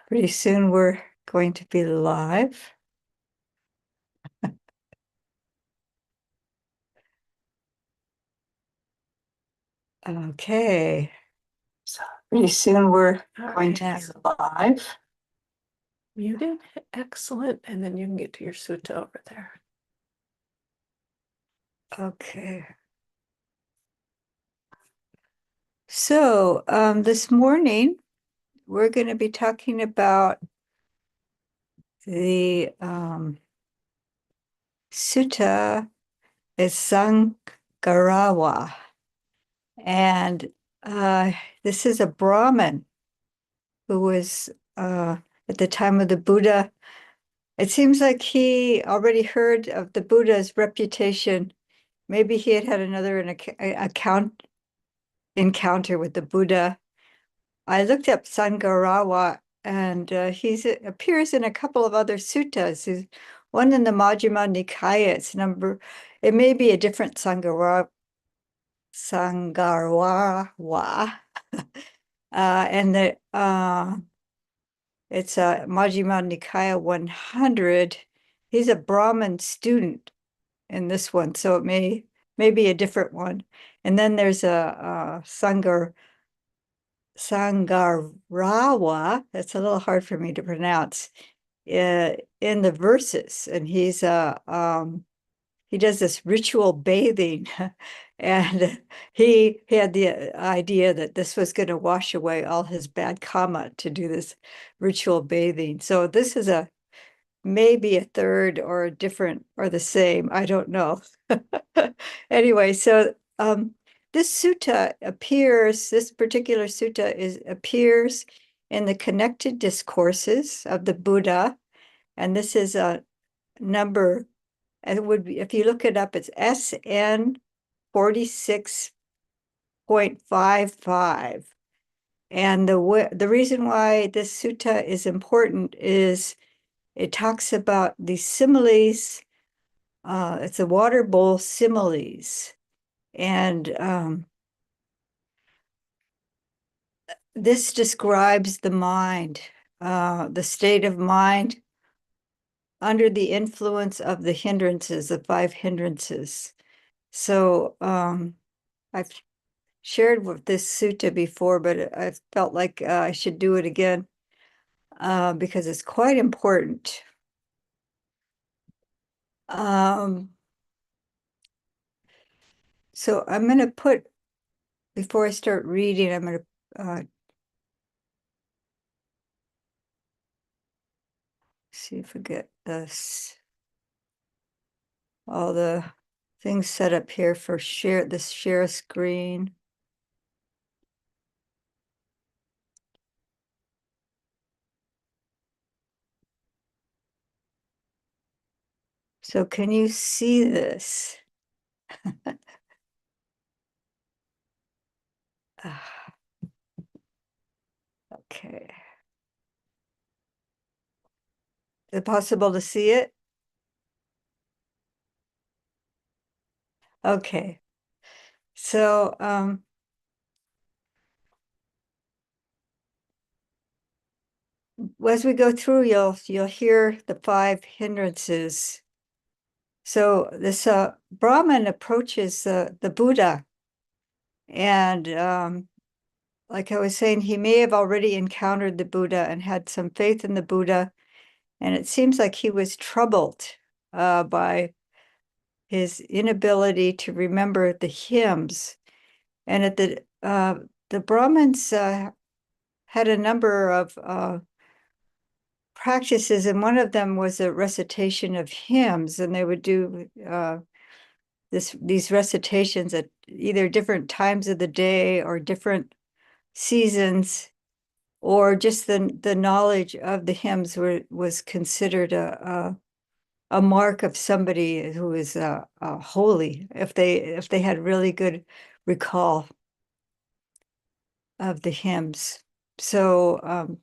Pretty soon we're going to be live. Okay. So pretty soon we're going to be live. Muted. Excellent. And then you can get to your sutta over there. Okay. So this morning we're going to be talking about the Sutta is Saṅga. And this is a Brahmin who was at the time of the Buddha. It seems like he already heard of the Buddha's reputation. Maybe he had another encounter with the Buddha. I looked up Saṅga, and he appears in a couple of other suttas. There's one in the Majjhima Nikaya. It may be a different Saṅga. And it's a Majjhima Nikaya 100. He's a Brahmin student in this one, so it may be a different one. And then there's a Saṅgarawa. That's a little hard for me to pronounce. In the verses, and he does this ritual bathing, and he had the idea that this was going to wash away all his bad karma to do this ritual bathing. So this is maybe a third or a different or the same. I don't know. Anyway, so this particular sutta appears in the connected discourses of the Buddha, and this is a number. And it would be, if you look it up, it's SN 46.55. And the reason why this sutta is important is it talks about the similes. It's a water bowl similes. And this describes the mind, the state of mind under the influence of the hindrances, the 5 hindrances. So I've shared with this sutta before, but I felt like I should do it again because it's quite important. So I'm going to put, before I start reading, I'm going to see if we get all the things set up here for share screen. So can you see this? Okay. Is it possible to see it? Okay. So as we go through, you'll hear the 5 hindrances. So this Brahman approaches the Buddha, and like I was saying, he may have already encountered the Buddha and had some faith in the Buddha, and it seems like he was troubled by his inability to remember the hymns. And at the Brahmins had a number of practices, and one of them was a recitation of hymns, and they would do these recitations at either different times of the day or different seasons, or just the knowledge of the hymns was considered a mark of somebody who is holy, if they had really good recall of the hymns. So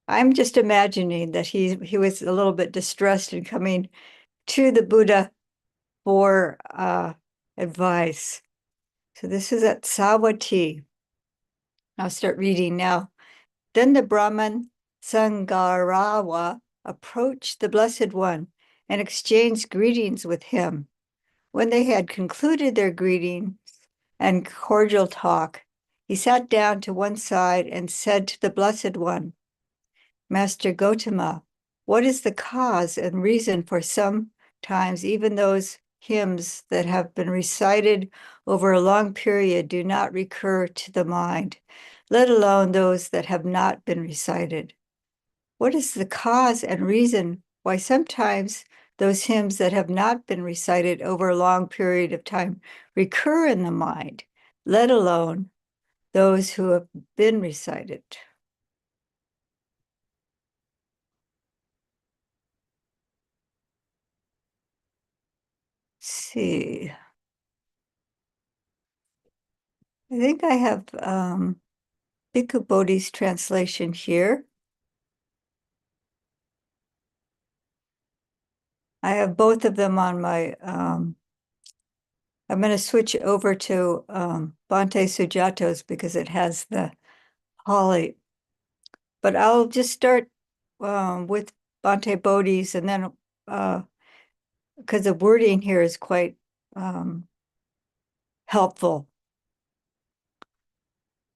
I'm just imagining that he was a little bit distressed in coming to the Buddha for advice. So this is at Savatthi. I'll start reading now. Then the Brahman Saṅga approached the Blessed One and exchanged greetings with him. When they had concluded their greetings and cordial talk, he sat down to one side and said to the Blessed One, Master Gotama, what is the cause and reason for sometimes even those hymns that have been recited over a long period do not recur to the mind, let alone those that have not been recited? What is the cause and reason why sometimes those hymns that have not been recited over a long period of time recur in the mind, let alone those who have been recited? See. I think I have Bhikkhu Bodhi's translation here. I have both of them on my, I'm going to switch over to Bhante Sujato's because it has the Holly. But I'll just start with Bhante Bodhi's and then, because the wording here is quite helpful.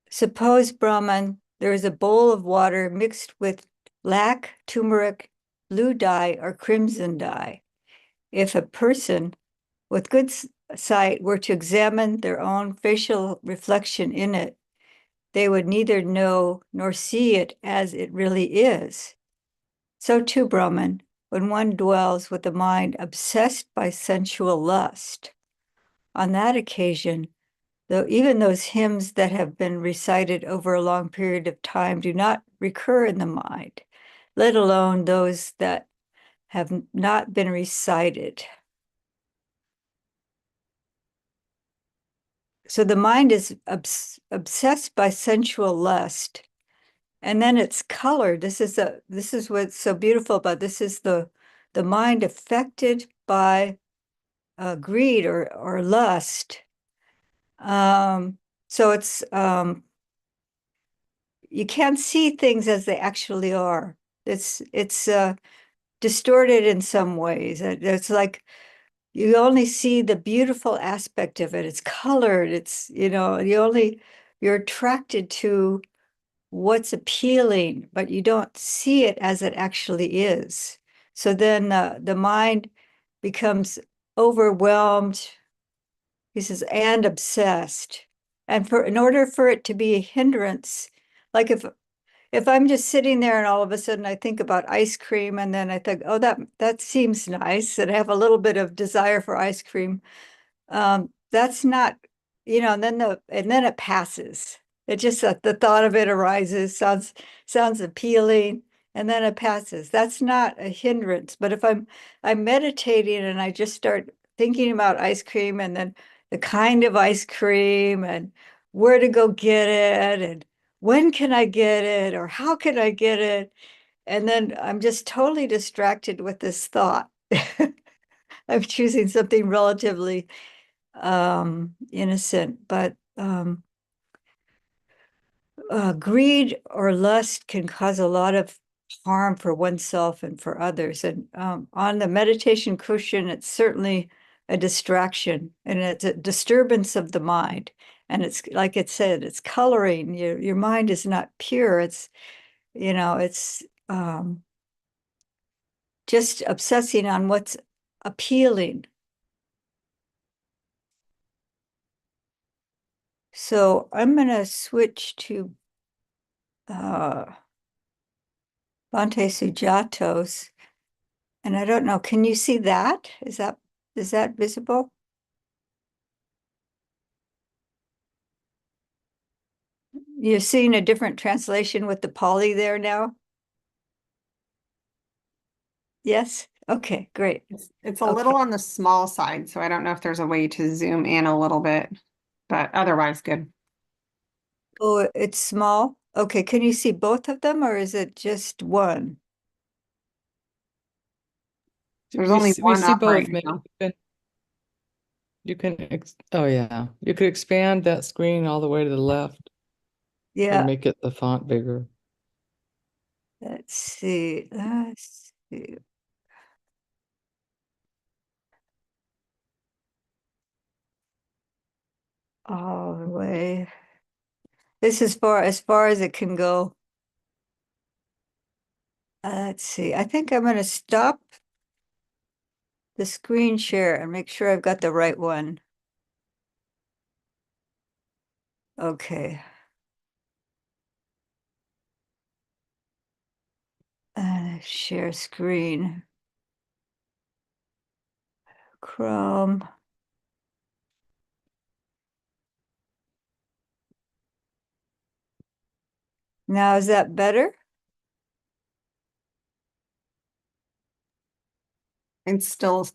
Suppose, Brahman, there is a bowl of water mixed with black, turmeric, blue dye, or crimson dye. If a person with good sight were to examine their own facial reflection in it, they would neither know nor see it as it really is. So too, Brahman, when one dwells with a mind obsessed by sensual lust, on that occasion, though even those hymns that have been recited over a long period of time do not recur in the mind, let alone those that have not been recited. So the mind is obsessed by sensual lust, and then it's colored. This is what's so beautiful about this is the mind affected by greed or lust. So it's you can't see things as they actually are. It's distorted in some ways. It's like you only see the beautiful aspect of it. It's colored. It's, you're attracted to what's appealing, but you don't see it as it actually is. So then the mind becomes overwhelmed, he says, and obsessed. And in order for it to be a hindrance, like if I'm just sitting there and all of a sudden I think about ice cream and then I think, oh, that seems nice, and I have a little bit of desire for ice cream. That's not, and then it passes. It just the thought of it arises, sounds appealing, and then it passes. That's not a hindrance. But if I'm meditating and I just start thinking about ice cream and then the kind of ice cream and where to go get it and when can I get it or how can I get it? And then I'm just totally distracted with this thought. I'm choosing something relatively innocent, but greed or lust can cause a lot of harm for oneself and for others. And on the meditation cushion, it's certainly a distraction and it's a disturbance of the mind. And it's like it said, it's coloring. Your mind is not pure. It's, it's just obsessing on what's appealing. So I'm going to switch to Bhante Sujato's. And I don't know, can you see that? Is that visible? You're seeing a different translation with the Pali there now? Yes? Okay, great. It's a Okay. little on the small side, so I don't know if there's a way to zoom in a little bit, but otherwise good. Oh, it's small? Okay, can you see both of them or is it just one? There's only we one see up right both, maybe now. oh yeah, you could expand that screen all the way to the left and Yeah, make it the font bigger. Let's see. Let's see. All the way. This is as far as it can go. Let's see. I think I'm going to stop the screen share and make sure I've got the right one. Okay. Share screen. Chrome. Now, is that better? It's still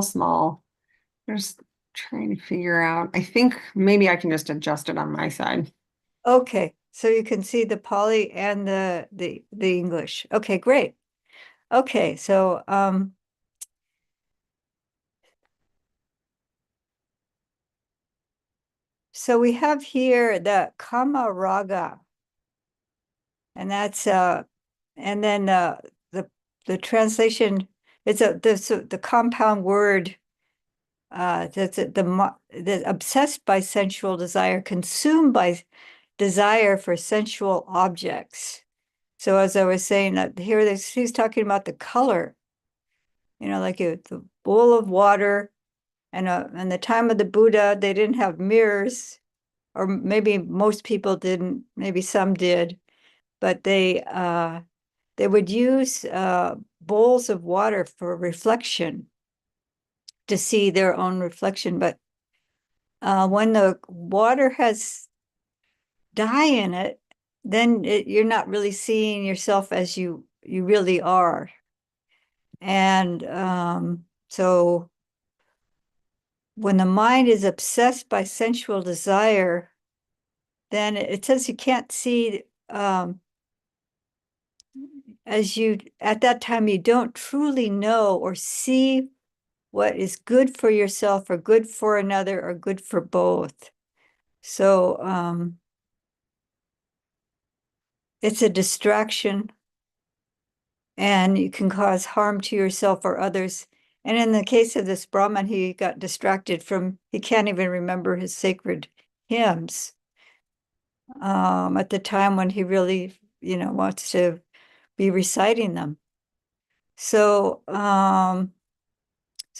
small. Just trying to figure out. I think maybe I can just adjust it on my side. Okay, so you can see the Pali and the English. Okay, great. Okay, so we have here the Kama Raga, and that's and then the translation, it's the compound word that's the obsessed by sensual desire, consumed by desire for sensual objects. So as I was saying, here he's talking about the color, like the bowl of water, and in the time of the Buddha, they didn't have mirrors, or maybe most people didn't, maybe some did, but they would use bowls of water for reflection to see their own reflection. But when the water has dye in it, then you're not really seeing yourself as you really are. And so when the mind is obsessed by sensual desire, then it says you can't see at that time, you don't truly know or see what is good for yourself or good for another or good for both. So it's a distraction, and you can cause harm to yourself or others. And in the case of this Brahmin, he got distracted he can't even remember his sacred hymns at the time when he really, wants to be reciting them. So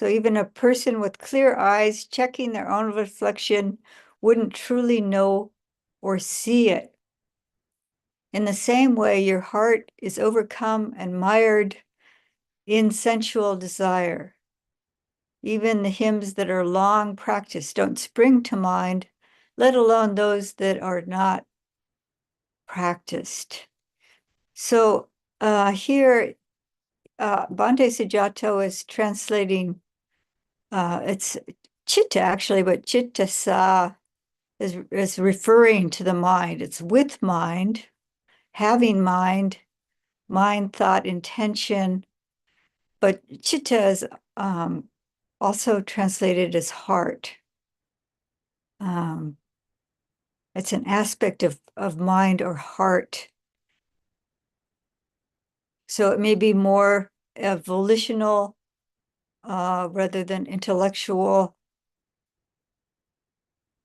even a person with clear eyes checking their own reflection wouldn't truly know or see it. In the same way, your heart is overcome and mired in sensual desire. Even the hymns that are long practiced don't spring to mind, let alone those that are not practiced. So here, Bhante Sujato is translating, it's chitta actually, but chitta sa is referring to the mind. It's with mind, having mind, thought, intention. But chitta is also translated as heart. It's an aspect of mind or heart. So it may be more volitional rather than intellectual.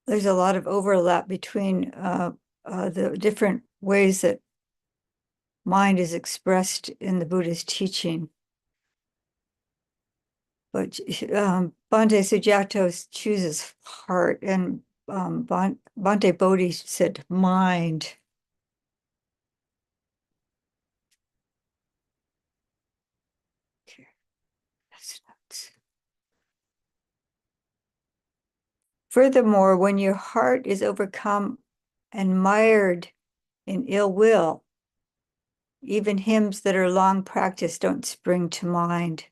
There's a lot of overlap between the different ways that mind is expressed in the Buddha's teaching. But Bhante Sujato chooses heart, and Bhante Bodhi said mind. Okay. That's nuts. Furthermore, when your heart is overcome and mired in ill will, even hymns that are long practiced don't spring to mind,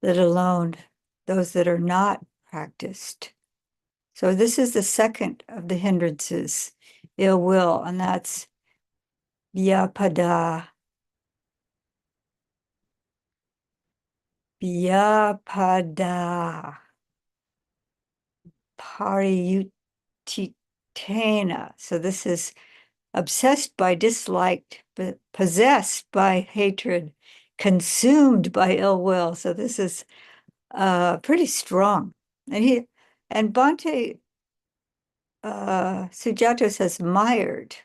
let alone those that are not practiced. So this is the second of the hindrances, ill will, and that's vyapada. Vyapada. Pariyutitena. So this is obsessed by dislike, possessed by hatred, consumed by ill will. So this is pretty strong. And Bhante Sujato says mired,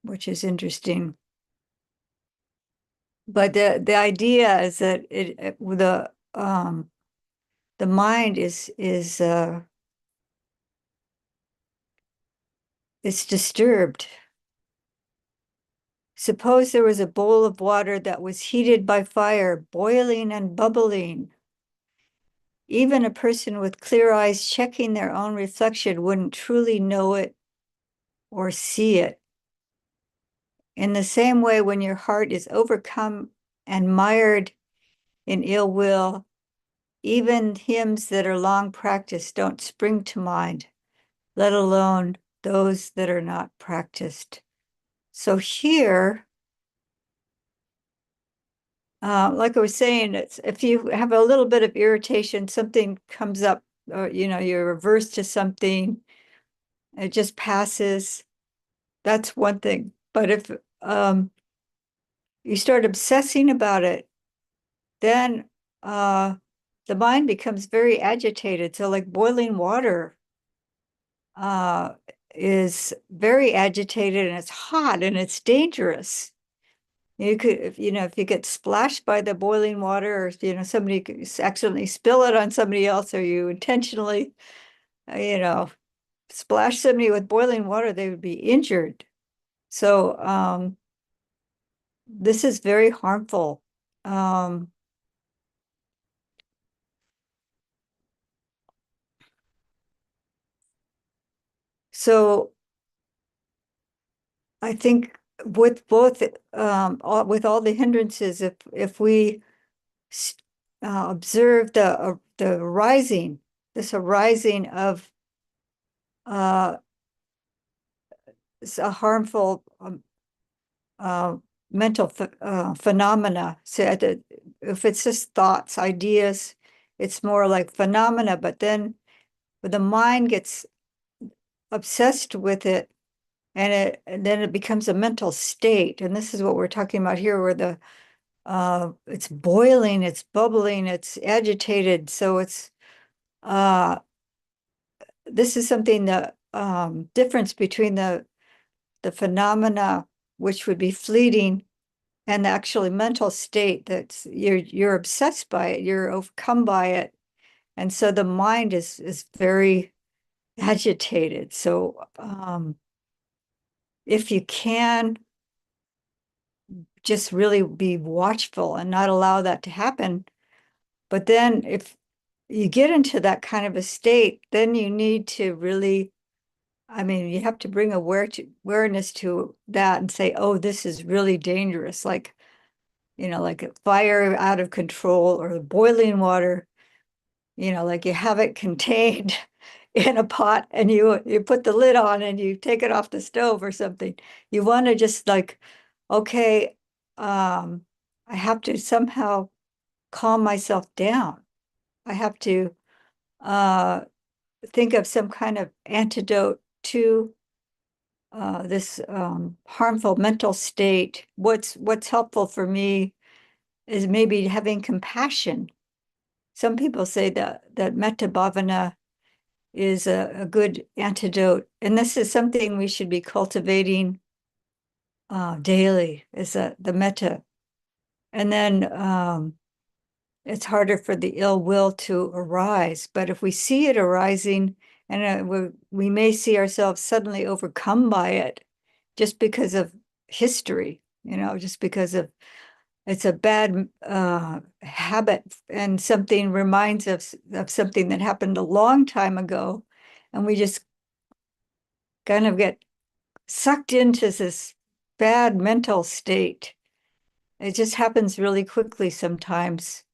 which is interesting. But the idea is that the mind is it's disturbed. Suppose there was a bowl of water that was heated by fire, boiling and bubbling. Even a person with clear eyes checking their own reflection wouldn't truly know it or see it. In the same way, when your heart is overcome and mired in ill will, even hymns that are long practiced don't spring to mind, let alone those that are not practiced. So here, like I was saying, it's if you have a little bit of irritation, something comes up, or you're averse to something, it just passes. That's one thing. But if you start obsessing about it, then the mind becomes very agitated. So like boiling water is very agitated, and it's hot and it's dangerous. You could, if you get splashed by the boiling water, or somebody could accidentally spill it on somebody else, or you intentionally, splash somebody with boiling water, they would be injured. So this is very harmful. So I think with both with all the hindrances, if we observe the rising, this arising of a harmful mental phenomena. So if it's just thoughts, ideas, it's more like phenomena, but then the mind gets obsessed with it, and then it becomes a mental state. And this is what we're talking about here, where it's boiling, it's bubbling, it's agitated. So it's this is something, the difference between the phenomena, which would be fleeting, and the actually mental state that's you're obsessed by it, you're overcome by it. And so the mind is very agitated. So if you can just really be watchful and not allow that to happen. But then if you get into that kind of a state, then you need to really, you have to bring awareness to that and say, oh, this is really dangerous. Like a fire out of control, or the boiling water, like you have it contained in a pot, and you put the lid on and you take it off the stove or something. You want to just like, okay, I have to somehow calm myself down. I have to think of some kind of antidote to this harmful mental state. What's helpful for me is maybe having compassion. Some people say that metta bhavana is a good antidote, and this is something we should be cultivating daily, is the metta. And then it's harder for the ill will to arise. But if we see it arising, and we may see ourselves suddenly overcome by it just because of history, just because of it's a bad habit, and something reminds us of something that happened a long time ago, and we just kind of get sucked into this bad mental state. It just happens really quickly sometimes.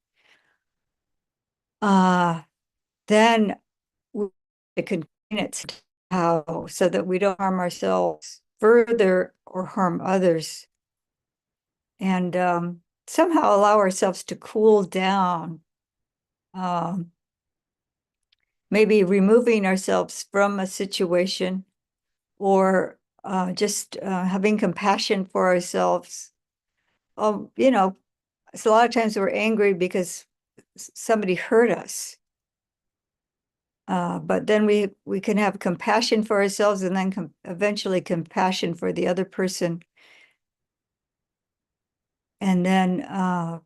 Then it contain it so that we don't harm ourselves further or harm others, and somehow allow ourselves to cool down. Maybe removing ourselves from a situation or just having compassion for ourselves. You know, so a lot of times we're angry because somebody hurt us. But then we can have compassion for ourselves and then eventually compassion for the other person. And then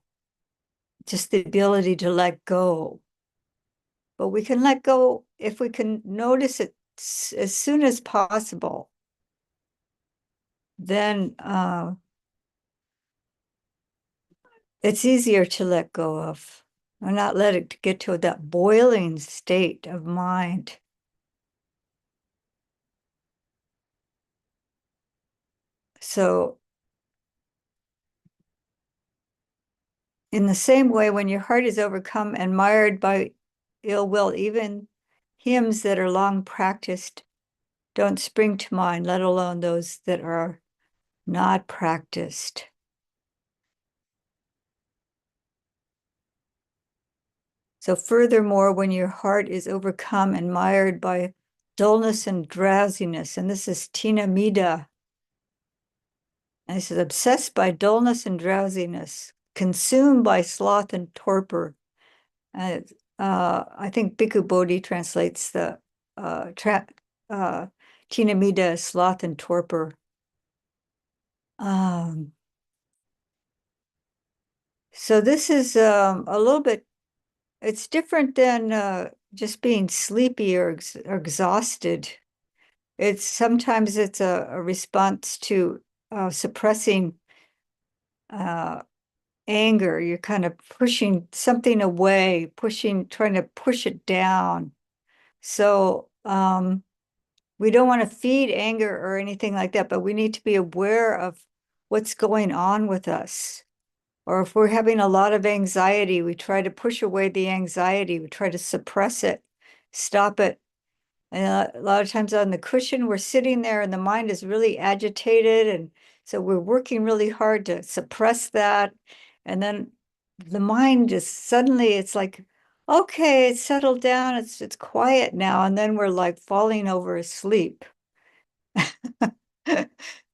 just the ability to let go. But we can let go if we can notice it as soon as possible. Then it's easier to let go of, and not let it get to that boiling state of mind. So in the same way, when your heart is overcome and mired by ill will, even hymns that are long practiced don't spring to mind, let alone those that are not practiced. So furthermore, when your heart is overcome and mired by dullness and drowsiness, and this is Tina Mida, and it says, obsessed by dullness and drowsiness, consumed by sloth and torpor. I think Bhikkhu Bodhi translates the Tina Mida as sloth and torpor. So this is a little bit, it's different than just being sleepy or exhausted. Sometimes it's a response to suppressing anger. You're kind of pushing something away, trying to push it down. So we don't want to feed anger or anything like that, but we need to be aware of what's going on with us. Or if we're having a lot of anxiety, we try to push away the anxiety. We try to suppress it, stop it. And a lot of times on the cushion, we're sitting there and the mind is really agitated. And so we're working really hard to suppress that. And then the mind just suddenly, it's like, okay, it's settled down. It's quiet now. And then we're like falling over asleep.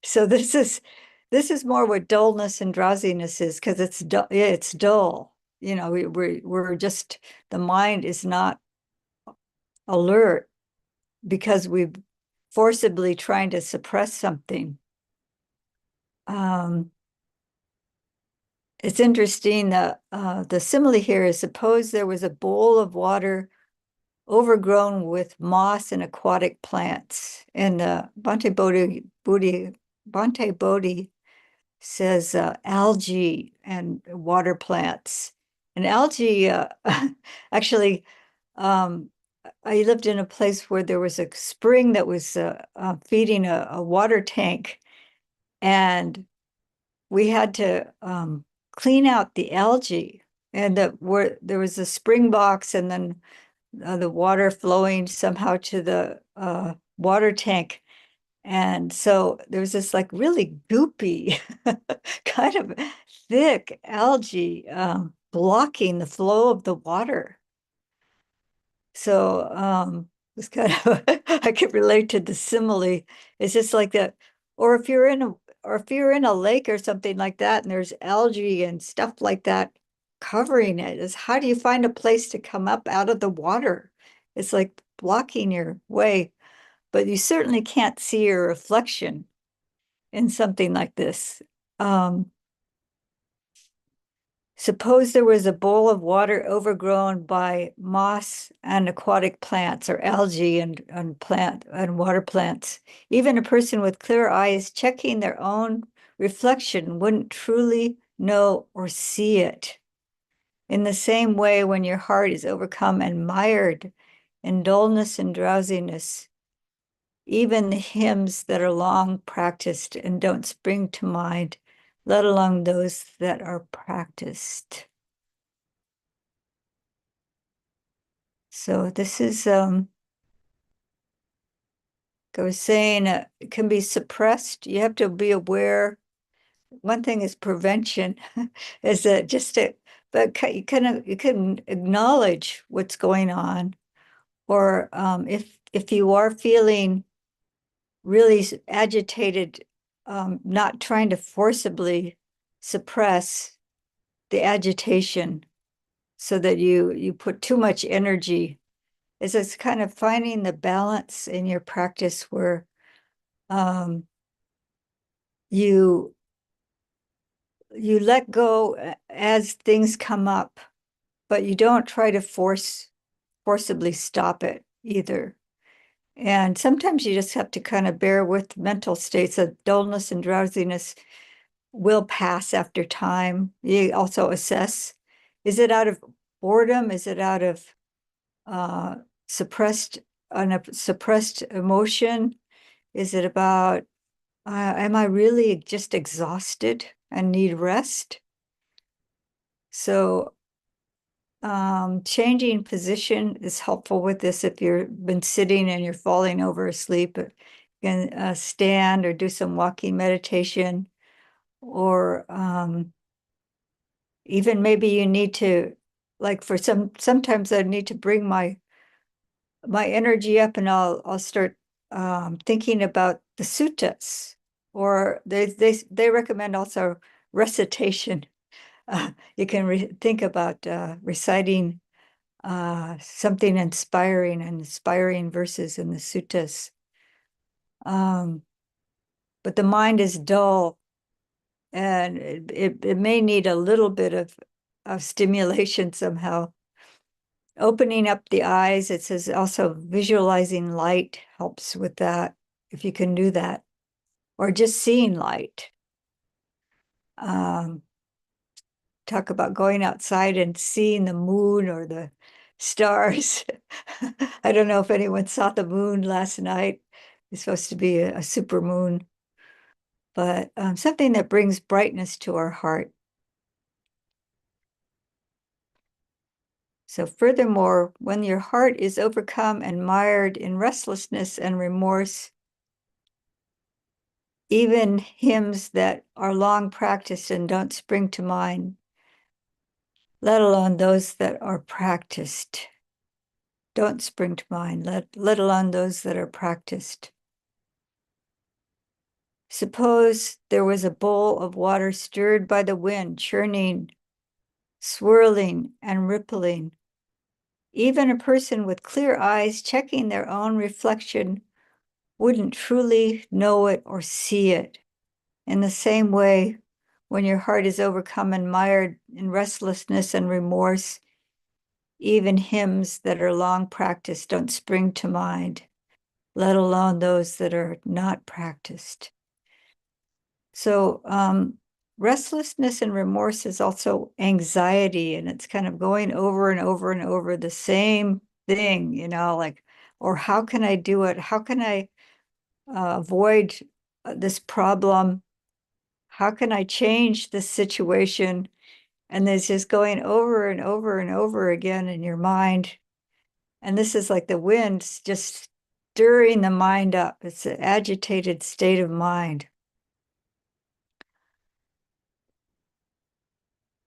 So this is more what dullness and drowsiness is, because it's dull. You know, we're just, the mind is not alert because we've forcibly trying to suppress something. It's interesting that the simile here is, suppose there was a bowl of water overgrown with moss and aquatic plants. And Bhante Bodhi says algae and water plants. And algae, actually, I lived in a place where there was a spring that was feeding a water tank, and we had to clean out the algae, and where there was a spring box, and then the water flowing somehow to the water tank. And so there was this like really goopy, kind of thick algae blocking the flow of the water. So it's kind of, I could relate to the simile. It's just like that. Or if you're in a lake or something like that, and there's algae and stuff like that covering it, is how do you find a place to come up out of the water? It's like blocking your way, but you certainly can't see your reflection in something like this. Suppose there was a bowl of water overgrown by moss and aquatic plants, or algae and water plants. Even a person with clear eyes checking their own reflection wouldn't truly know or see it. In the same way, when your heart is overcome and mired in dullness and drowsiness, even the hymns that are long practiced and don't spring to mind, let alone those that are practiced. So this is, I was saying, it can be suppressed. You have to be aware. One thing is prevention, is that but you can acknowledge what's going on, or if you are feeling really agitated, not trying to forcibly suppress the agitation so that you put too much energy. It's kind of finding the balance in your practice where you let go as things come up, but you don't try to forcibly stop it either. And sometimes you just have to kind of bear with mental states of dullness and drowsiness will pass after time. You also assess, is it out of boredom? Is it out of suppressed emotion? Is it about, am I really just exhausted and need rest? So changing position is helpful with this. If you've been sitting and you're falling over asleep, you can stand or do some walking meditation, or even maybe you need to, like for sometimes I need to bring my energy up, and I'll start thinking about the suttas, or they recommend also recitation. You can think about reciting something inspiring and inspiring verses in the suttas. But the mind is dull, and it may need a little bit of stimulation somehow. Opening up the eyes, it says also visualizing light helps with that, if you can do that, or just seeing light. Talk about going outside and seeing the moon or the stars. I don't know if anyone saw the moon last night. It's supposed to be a super moon, but something that brings brightness to our heart. So furthermore, when your heart is overcome and mired in restlessness and remorse, even hymns that are long practiced and don't spring to mind, let alone those that are practiced, don't spring to mind, let alone those that are practiced. Suppose there was a bowl of water stirred by the wind, churning, swirling, and rippling. Even a person with clear eyes checking their own reflection wouldn't truly know it or see it. In the same way, when your heart is overcome and mired in restlessness and remorse, even hymns that are long practiced don't spring to mind, let alone those that are not practiced. So restlessness and remorse is also anxiety, and it's kind of going over and over and over the same thing, like, or how can I do it? How can I avoid this problem? How can I change this situation? And there's just going over and over and over again in your mind. And this is like the wind just stirring the mind up. It's an agitated state of mind.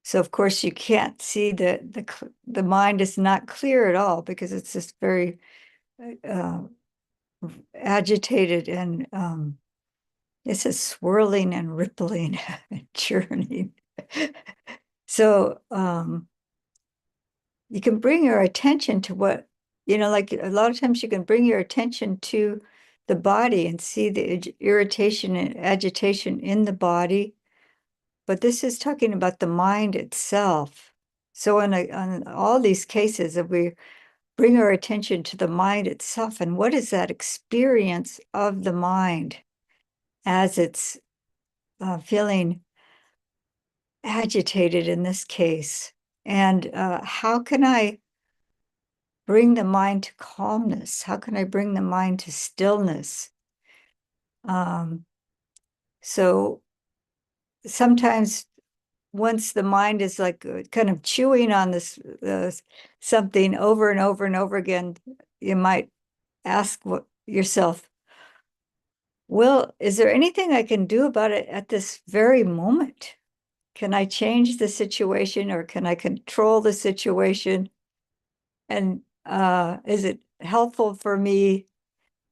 So of course you can't see the mind is not clear at all, because it's just very agitated, and it's a swirling and rippling and churning. So you can bring your attention to what, like a lot of times you can bring your attention to the body and see the irritation and agitation in the body. But this is talking about the mind itself. So on all these cases, if we bring our attention to the mind itself, and what is that experience of the mind as it's feeling agitated in this case, and how can I bring the mind to calmness? How can I bring the mind to stillness? So sometimes once the mind is like kind of chewing on this something over and over and over again, you might ask yourself, well, is there anything I can do about it at this very moment? Can I change the situation, or can I control the situation? And is it helpful for me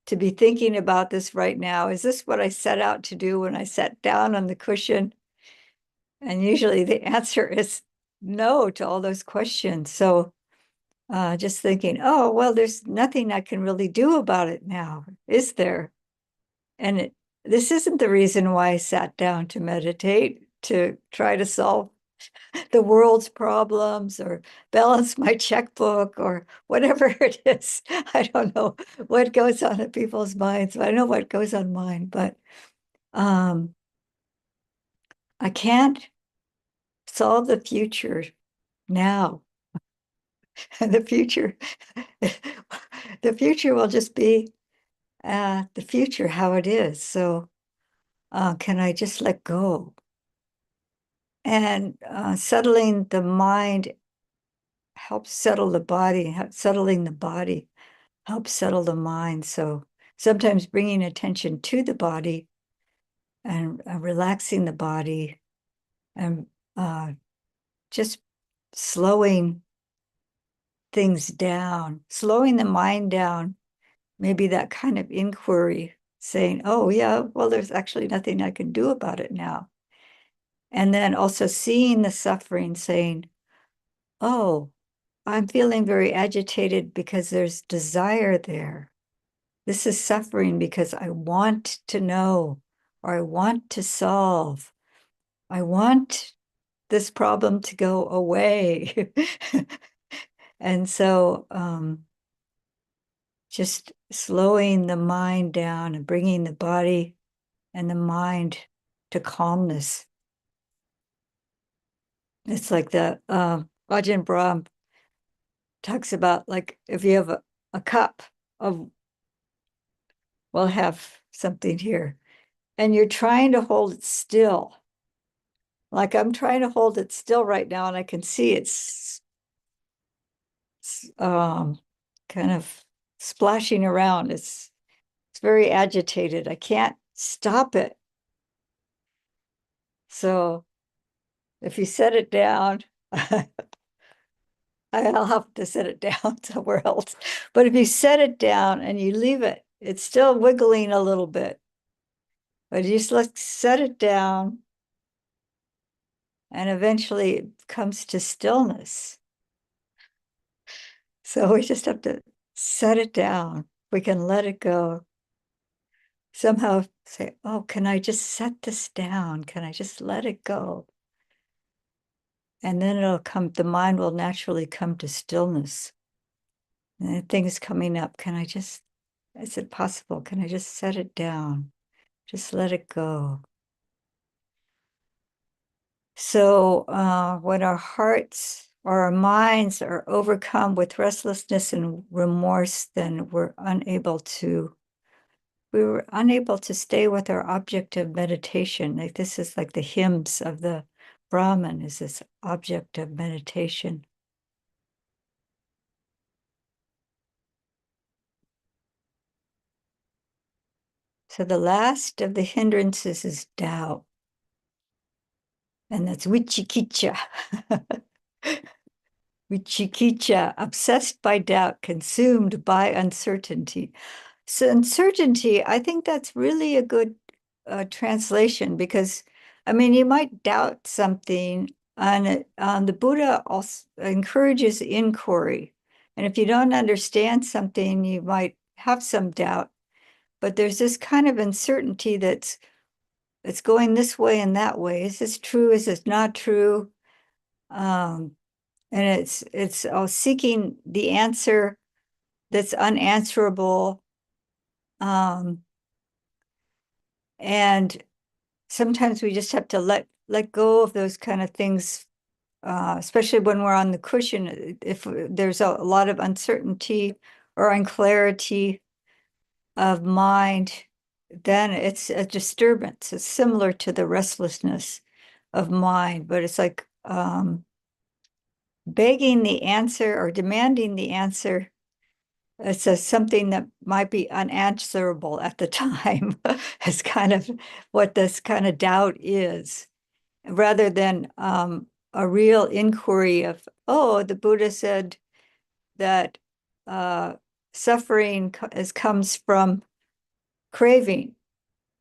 to be thinking about this right now? Is this what I set out to do when I sat down on the cushion? And usually the answer is no to all those questions. So just thinking, oh, well, there's nothing I can really do about it now, is there? And this isn't the reason why I sat down to meditate, to try to solve the world's problems or balance my checkbook or whatever it is. I don't know what goes on in people's minds. I know what goes on mine, but I can't solve the future now. And the future will just be the future, how it is. So can I just let go? And settling the mind helps settle the body. Settling the body helps settle the mind. So sometimes bringing attention to the body and relaxing the body and just slowing things down, slowing the mind down, maybe that kind of inquiry, saying, oh, yeah, well, there's actually nothing I can do about it now. And then also seeing the suffering, saying, oh, I'm feeling very agitated because there's desire there. This is suffering because I want to know, or I want to solve. I want this problem to go away. And so just slowing the mind down and bringing the body and the mind to calmness. It's like the Ajahn Brahm talks about, like, if you have a cup of, we'll have something here, and you're trying to hold it still. Like I'm trying to hold it still right now, and I can see it's kind of splashing around. It's very agitated. I can't stop it. So if you set it down, I'll have to set it down somewhere else. But if you set it down and you leave it, it's still wiggling a little bit. But you just set it down, and eventually it comes to stillness. So we just have to set it down. We can let it go. Somehow say, oh, can I just set this down? Can I just let it go? And then it'll come, the mind will naturally come to stillness. And things coming up, is it possible? Can I just set it down? Just let it go. So when our hearts or our minds are overcome with restlessness and remorse, then we were unable to stay with our object of meditation. Like this is like the hymns of the Brahmin, is this object of meditation. So the last of the hindrances is doubt. And that's vicikiccha. Vicikiccha, obsessed by doubt, consumed by uncertainty. So uncertainty, I think that's really a good translation, because, I mean, you might doubt something, and the Buddha also encourages inquiry. And if you don't understand something, you might have some doubt. But there's this kind of uncertainty that's it's going this way and that way. Is this true? Is this not true? And it's seeking the answer that's unanswerable. And sometimes we just have to let go of those kind of things, especially when we're on the cushion. If there's a lot of uncertainty or unclarity of mind, then it's a disturbance. It's similar to the restlessness of mind, but it's like begging the answer or demanding the answer. It's something that might be unanswerable at the time. It's kind of what this kind of doubt is, rather than a real inquiry of, oh, the Buddha said that suffering comes from craving.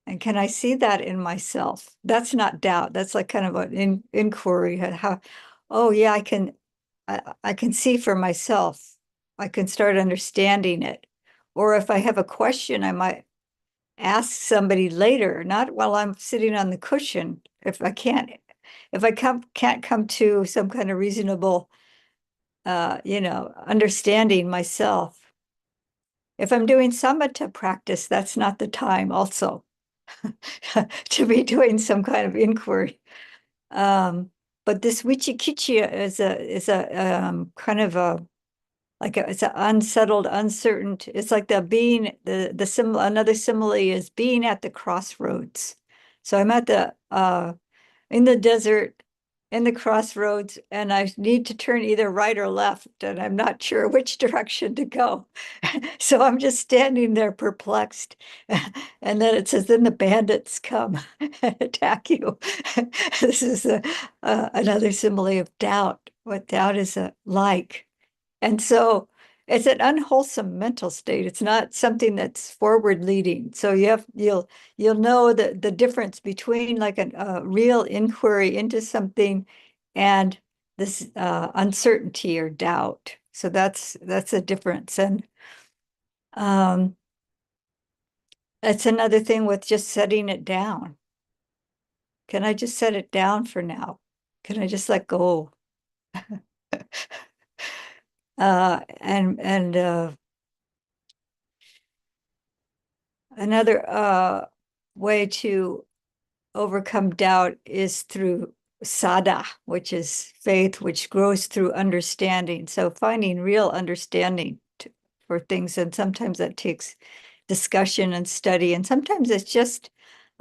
And can I see that in myself? That's not doubt. That's like kind of an inquiry. How, oh yeah, I can see for myself. I can start understanding it. Or if I have a question, I might ask somebody later, not while I'm sitting on the cushion. If I can't come to some kind of reasonable understanding myself. If I'm doing samatha practice, that's not the time also to be doing some kind of inquiry. But this wichikichi is a kind of it's an unsettled, uncertain. It's like the symbol. Another simile is being at the crossroads. So I'm at the in the desert, in the crossroads, and I need to turn either right or left, and I'm not sure which direction to go. So I'm just standing there perplexed. And then it says, then the bandits come and attack you. This is another simile of doubt, what doubt is like. And so it's an unwholesome mental state. It's not something that's forward leading. So you'll know the difference between like a real inquiry into something and this uncertainty or doubt. So that's a difference. And that's another thing with just setting it down. Can I just set it down for now? Can I just let go? And another way to overcome doubt is through sada, which is faith, which grows through understanding. So finding real understanding for things, and sometimes that takes discussion and study, and sometimes it's just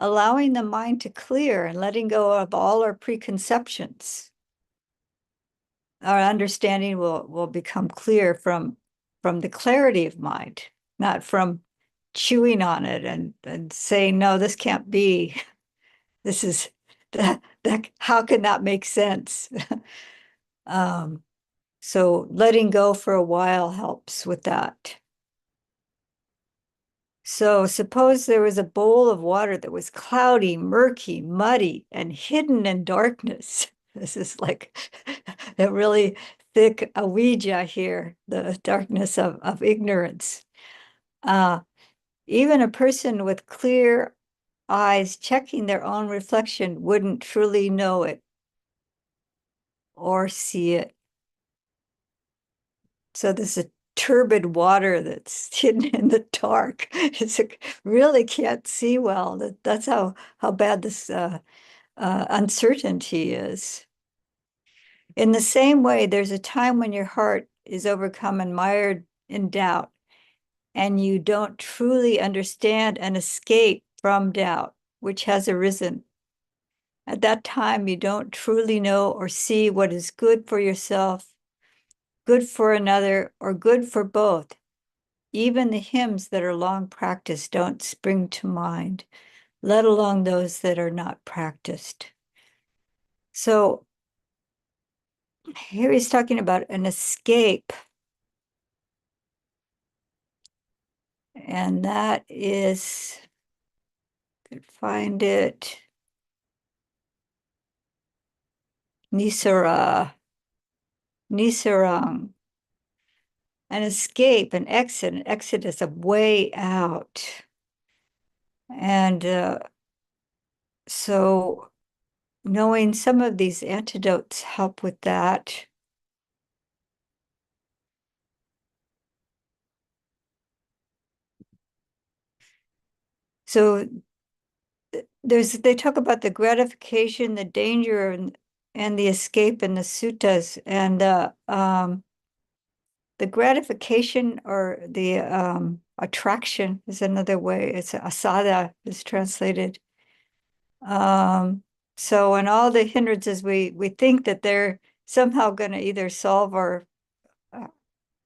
allowing the mind to clear and letting go of all our preconceptions. Our understanding will become clear from the clarity of mind, not from chewing on it and saying, no, this can't be. This is that how can that make sense? So letting go for a while helps with that. So suppose there was a bowl of water that was cloudy, murky, muddy, and hidden in darkness. This is like a really thick Ouija here, the darkness of ignorance. Even a person with clear eyes checking their own reflection wouldn't truly know it or see it. So there's a turbid water that's hidden in the dark. It's really can't see well. That's how bad this uncertainty is. In the same way, there's a time when your heart is overcome and mired in doubt, and you don't truly understand and escape from doubt, which has arisen. At that time, you don't truly know or see what is good for yourself, good for another, or good for both. Even the hymns that are long practiced don't spring to mind, let alone those that are not practiced. So here he's talking about an escape. And that is, could find it, Nisara, Nisarang. An escape, an exit is a way out. And so knowing some of these antidotes help with that. So they talk about the gratification, the danger, and the escape in the suttas. And the gratification or the attraction is another way. It's asada is translated. So in all the hindrances, we think that they're somehow going to either solve our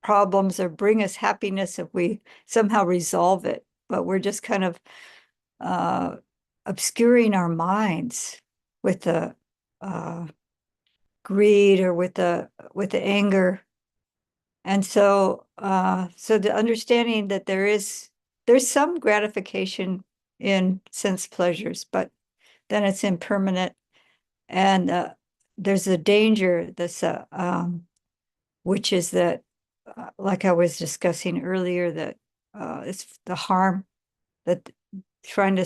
problems or bring us happiness if we somehow resolve it. But we're just kind of obscuring our minds with the greed or with the anger. And so the understanding that there is there's some gratification in sense pleasures, but then it's impermanent. And there's a danger which is that, like I was discussing earlier, that it's the harm that trying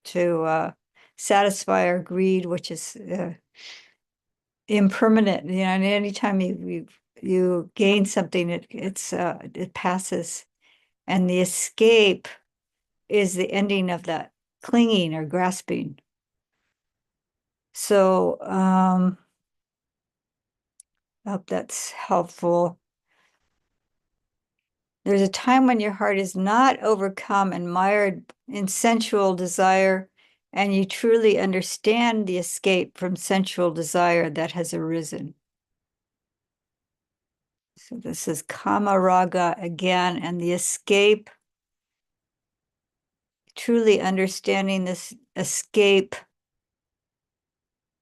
to satisfy our greed, which is impermanent. And anytime you gain something, it passes, and the escape is the ending of that clinging or grasping. So I hope that's helpful. There's a time when your heart is not overcome and mired in sensual desire, and you truly understand the escape from sensual desire that has arisen. So this is kama raga again, and the escape, truly understanding this escape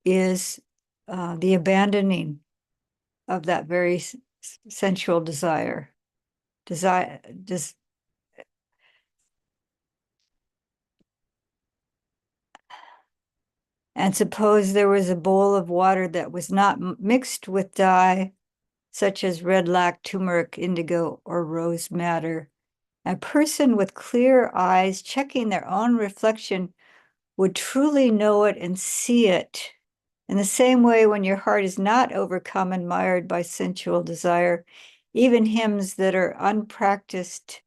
is the abandoning of that very sensual desire. And suppose there was a bowl of water that was not mixed with dye, such as red lac, turmeric, indigo, or rose madder. A person with clear eyes checking their own reflection would truly know it and see it. In the same way, when your heart is not overcome and mired by sensual desire, even hymns that are unpracticed,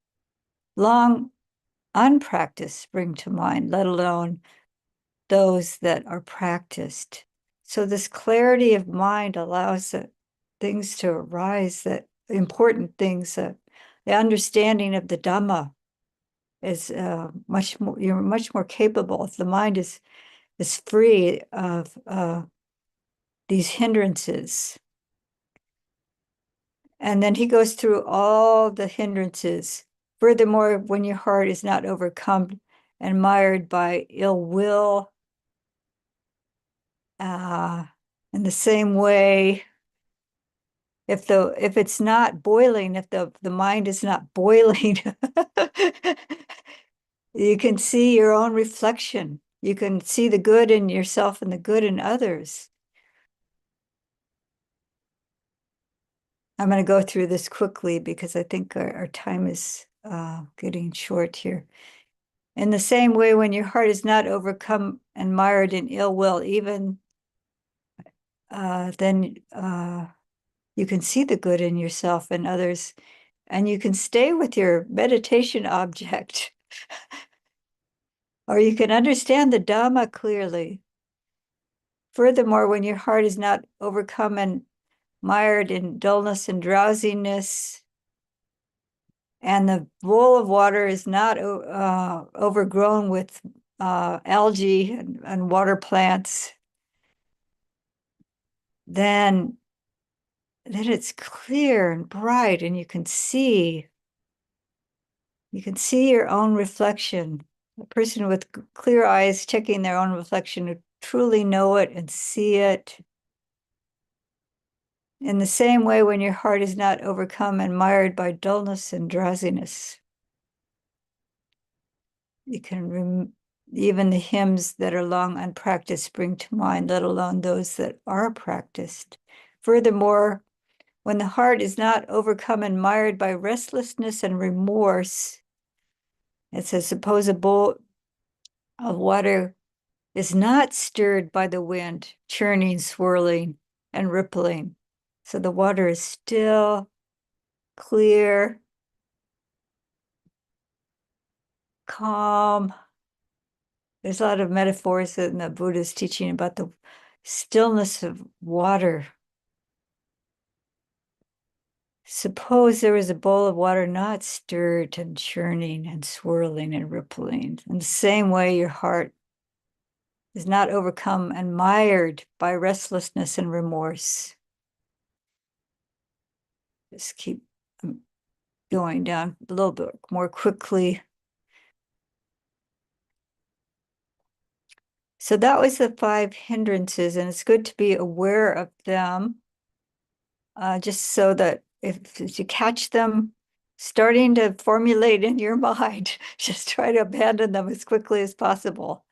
long unpracticed, spring to mind, let alone those that are practiced. So this clarity of mind allows things to arise, that important things, the understanding of the Dhamma is much more, you're much more capable if the mind is free of these hindrances. And then he goes through all the hindrances. Furthermore, when your heart is not overcome and mired by ill will, in the same way, if it's not boiling, if the mind is not boiling, you can see your own reflection. You can see the good in yourself and the good in others. I'm going to go through this quickly because I think our time is getting short here. In the same way, when your heart is not overcome and mired in ill will, even then you can see the good in yourself and others, and you can stay with your meditation object, or you can understand the Dhamma clearly. Furthermore, when your heart is not overcome and mired in dullness and drowsiness, and the bowl of water is not overgrown with algae and water plants, then it's clear and bright, and you can see your own reflection. A person with clear eyes checking their own reflection who truly know it and see it. In the same way, when your heart is not overcome and mired by dullness and drowsiness, you can even the hymns that are long unpracticed spring to mind, let alone those that are practiced. Furthermore, when the heart is not overcome and mired by restlessness and remorse, it says, suppose a bowl of water is not stirred by the wind, churning, swirling, and rippling. So the water is still, clear, calm. There's a lot of metaphors in the Buddha's teaching about the stillness of water. Suppose there was a bowl of water not stirred and churning and swirling and rippling. In the same way, your heart is not overcome and mired by restlessness and remorse. Just keep going down a little bit more quickly. So that was the 5 hindrances, and it's good to be aware of them, just so that if you catch them, starting to formulate in your mind. Just try to abandon them as quickly as possible.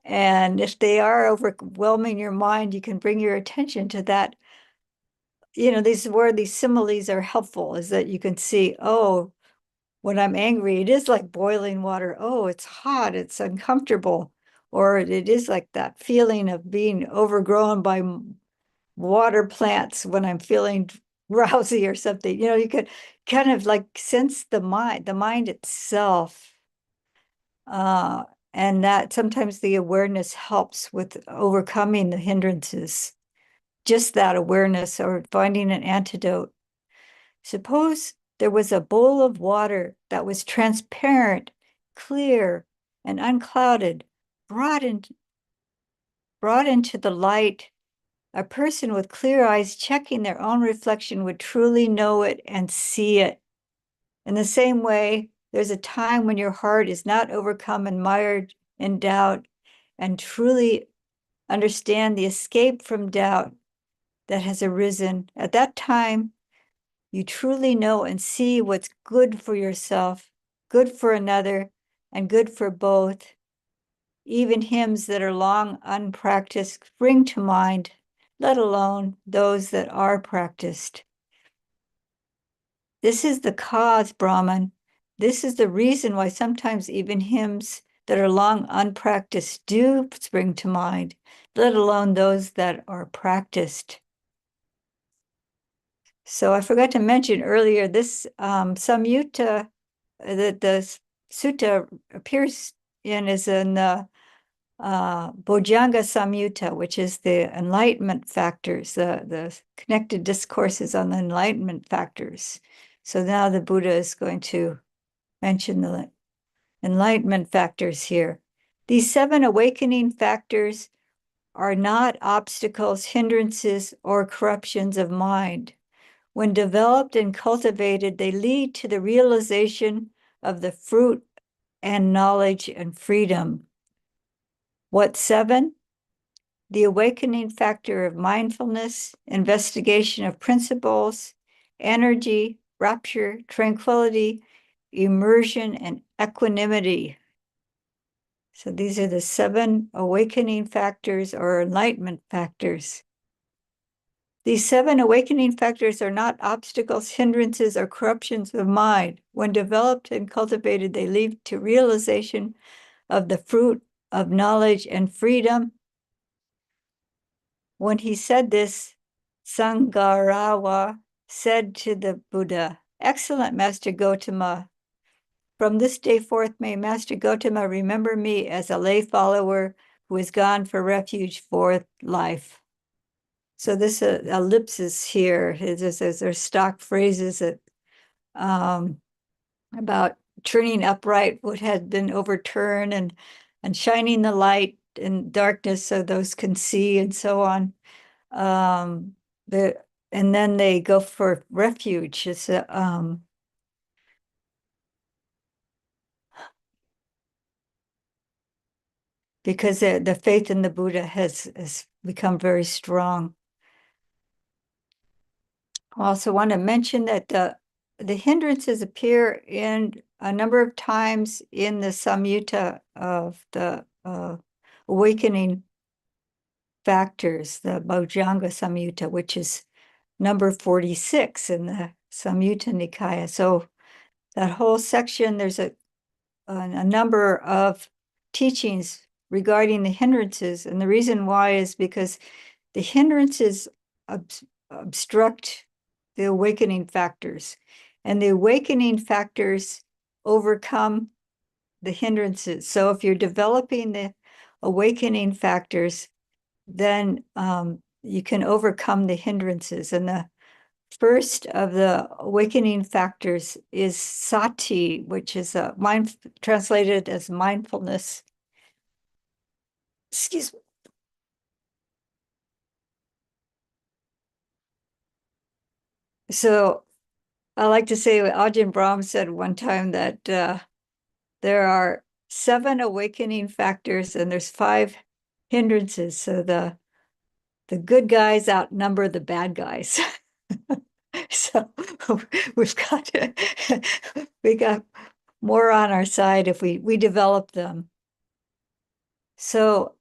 And if they are overwhelming your mind, you can bring your attention to that. These where these similes are helpful is that you can see, oh, when I'm angry, it is like boiling water. Oh, it's hot, it's uncomfortable. Or it is like that feeling of being overgrown by water plants when I'm feeling drowsy or something. You could kind of like sense the mind itself. And that sometimes the awareness helps with overcoming the hindrances. Just that awareness or finding an antidote. Suppose there was a bowl of water that was transparent, clear, and unclouded, brought into the light. A person with clear eyes checking their own reflection would truly know it and see it. In the same way, there's a time when your heart is not overcome and mired in doubt, and truly understand the escape from doubt that has arisen. At that time, you truly know and see what's good for yourself, good for another, and good for both. Even hymns that are long unpracticed bring to mind, let alone those that are practiced. This is the cause, Brahman. This is the reason why sometimes even hymns that are long unpracticed do spring to mind, let alone those that are practiced. So I forgot to mention earlier, this samyutta that the sutta appears in is in the Bojjhanga Samyutta, which is the enlightenment factors, the connected discourses on the enlightenment factors. So now the Buddha is going to mention the enlightenment factors here. These 7 awakening factors are not obstacles, hindrances, or corruptions of mind. When developed and cultivated, they lead to the realization of the fruit and knowledge and freedom. What 7? The awakening factor of mindfulness, investigation of principles, energy, rapture, tranquility, immersion, and equanimity. So these are the 7 awakening factors or enlightenment factors. These 7 awakening factors are not obstacles, hindrances, or corruptions of mind. When developed and cultivated, they lead to realization of the fruit of knowledge and freedom. When he said this, Saṅga rava said to the Buddha, "Excellent Master Gotama, from this day forth may Master Gotama remember me as a lay follower who has gone for refuge for life." So this ellipsis here there's stock phrases that about turning upright what had been overturned and shining the light in darkness so those can see and so on. And then they go for refuge. It's because the faith in the Buddha has become very strong. I also want to mention that the hindrances appear in a number of times in the Samyutta of the awakening factors, the Bojjhanga Samyutta, which is number 46 in the Samyutta Nikaya. So that whole section, there's a number of teachings regarding the hindrances. And the reason why is because the hindrances obstruct the awakening factors, and the awakening factors overcome the hindrances. So if you're developing the awakening factors, then you can overcome the hindrances. And the first of the awakening factors is sati, which is translated as mindfulness. Excuse me. So I like to say Ajahn Brahm said one time that there are 7 awakening factors and there's 5 hindrances. So the good guys outnumber the bad guys. So we've got we got more on our side if we develop them. So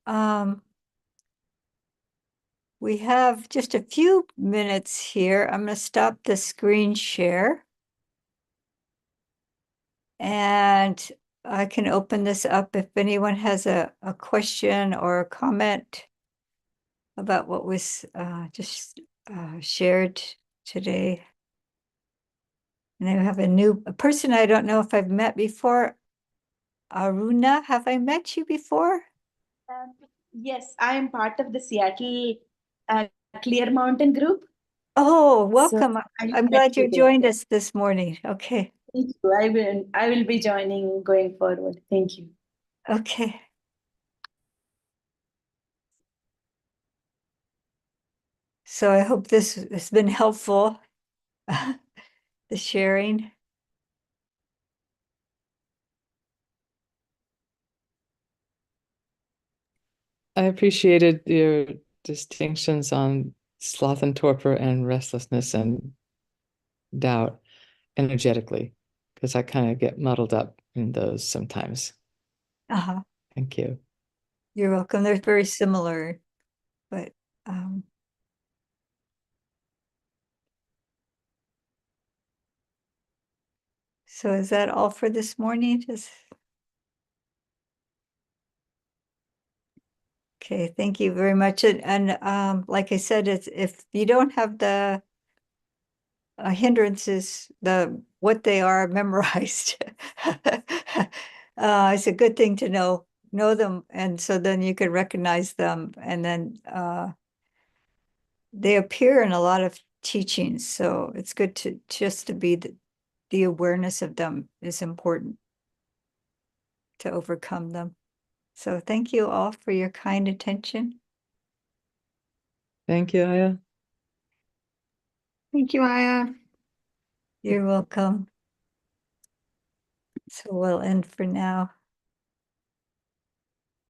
we have just a few minutes here. I'm going to stop the screen share. And I can open this up if anyone has a question or a comment about what was just shared today. And I have a person I don't know if I've met before. Aruna, have I met you before? Yes, I am part of the Seattle Clear Mountain group. Oh, So welcome. I I'm met glad you you there. joined us this morning. Okay. Thank you. I will be joining going forward. Thank you. Okay. So I hope this has been helpful, the sharing. I appreciated your distinctions on sloth and torpor and restlessness and doubt energetically, because I kind of get muddled up in those sometimes. Uh-huh. Thank you. You're welcome. They're very similar, but so is that all for this morning? Okay, thank you very much. And like I said, it's if you don't have the hindrances, what they are memorized, it's a good thing to know them, and so then you can recognize them, and then they appear in a lot of teachings. So it's good to just to be the awareness of them is important to overcome them. So thank you all for your kind attention. Thank you, Aya. Thank you, Aya. You're welcome. So we'll end for now.